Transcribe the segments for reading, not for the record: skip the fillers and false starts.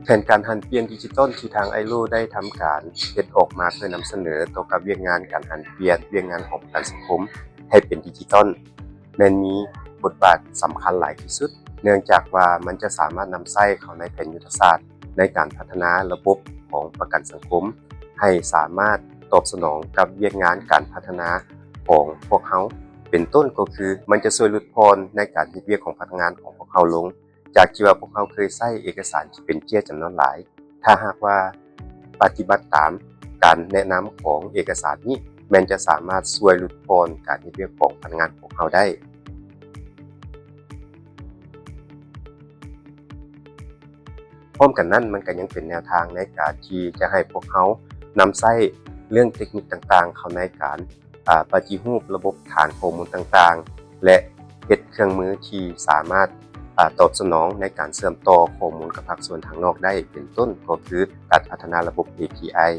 แผนการหันเปลี่ยนดิจิทัลที่ทางไอโลได้ทำการเฮ็ดออกมาเพื่อนำเสนอต่อกับเวียกงานการหันเปลี่ยนเวียกงานของประกันสังคมให้เป็นดิจิทัลแม้นมีบทบาทสำคัญหลายที่สุดเนื่องจากว่ามันจะสามารถนำใช้เข้าในแผนยุทธศาสตร์ในการพัฒนาระบบของประกันสังคมให้สามารถตอบสนองกับเวียกงานการพัฒนาของพวกเขาเป็นต้นก็คือมันจะช่วยลดพรในการเฮ็ดเวียกของพนักงานของพวกเขาลงจากที่ว่าพวกเขาเคยใช้เอกสารที่เป็นเจี้ยจำนวนหลายถ้าหากว่าปฏิบัติตามการแนะนำของเอกสารนี้มันจะสามารถช่วยลดพรการเฮ็ดเวียกของพนักงานของเขาได้พร้อมกันนั้นมันก็ยังเป็นแนวทางในการที่จะให้พวกเขานำใช้เรื่องเทคนิคต่างๆเข้าในการปฏิรูประบบฐานข้อมูลต่างๆและเฮ็ดเครื่องมือที่สามารถตอบสนองในการเชื่อมต่อข้อมูลกับภาคส่วนทางนอกได้เป็นต้นก็คือการพัฒนาระบบ API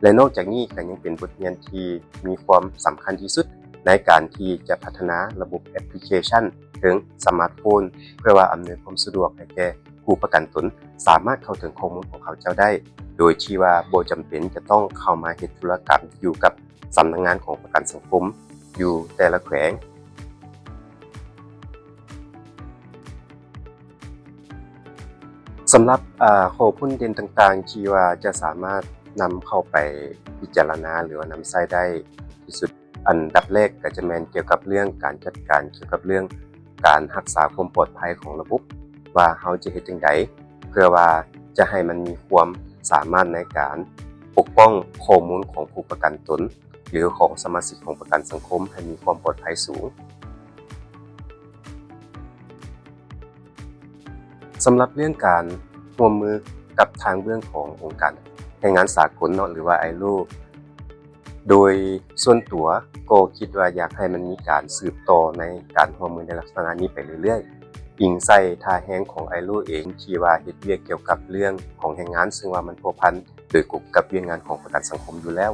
และนอกจากนี้ก็ยังเป็นบทเรียนที่มีความสำคัญที่สุดในการที่จะพัฒนาระบบแอปพลิเคชันถึงสมาร์ทโฟนเพื่อว่าอำนวยความสะดวกให้แก่ผู้ประกันตนสามารถเข้าถึงข้อมูลของเขาเจ้าได้โดยที่ว่าบ่จำเป็นจะต้องเข้ามาเฮ็ดธุรกรรมอยู่กับสำนักงานของประกันสังคมอยู่แต่ละแขวงสำหรับข้อพ้นเด่นต่างๆที่ว่าจะสามารถนำเข้าไปพิจารณาหรือว่านำใช้ได้ที่สุดอันดับแรกก็จะแม่นเกี่ยวกับเรื่องการจัดการเกี่ยวกับเรื่องการรักษาความปลอดภัยของระบบว่าเราจะเฮ็ดจั่งใดเพื่อว่าจะให้มันมีความสามารถในการปกป้องข้อมูลของผู้ประกันตนหรือของสมาชิกของประกันสังคมให้มีความปลอดภัยสูงสำหรับเรื่องการร่วมมือกับทางเบื้องขององค์การแรงงานสากลเนาะหรือว่า ILO โดยส่วนตัวก็คิดว่าอยากให้มันมีการสืบต่อในการร่วมมือในลักษณะนี้ไปเรื่อยๆอิงใส่ท่าแรงของ ILO เองที่ว่าเฮ็ดเวียกเกี่ยวกับเรื่องของแรงงานซึ่งว่ามันพัวพันโดยกับเวียกงานของประกันสังคมอยู่แล้ว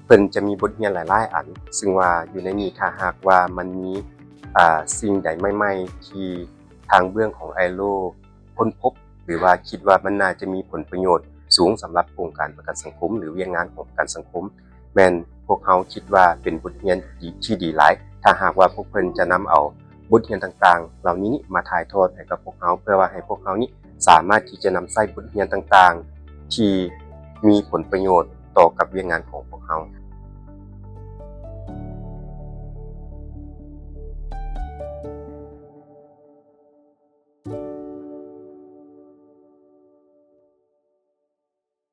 เพิ่นจะมีบทเรียนหลายๆอันซึ่งว่าอยู่ในนี้ถ้าหากว่ามันมีสิ่งใดใหม่ๆที่ทางเบื้องของ ILO ค้นพบหรือว่าคิดว่ามันน่าจะมีผลประโยชน์สูงสำหรับองค์การประกันสังคมหรือเวียกงานของประกันสังคมแม่นพวกเขาคิดว่าเป็นบทเรียนที่ดีหลายถ้าหากว่าพวกเพิ่นจะนำเอาบทเรียนต่างๆเหล่านี้มาถ่ายทอดให้กับพวกเขาเพื่อว่าให้พวกเขานี้สามารถที่จะนำใช้บทเรียนต่างๆที่มีผลประโยชน์ต่อกับเวียกงานของพวกเขา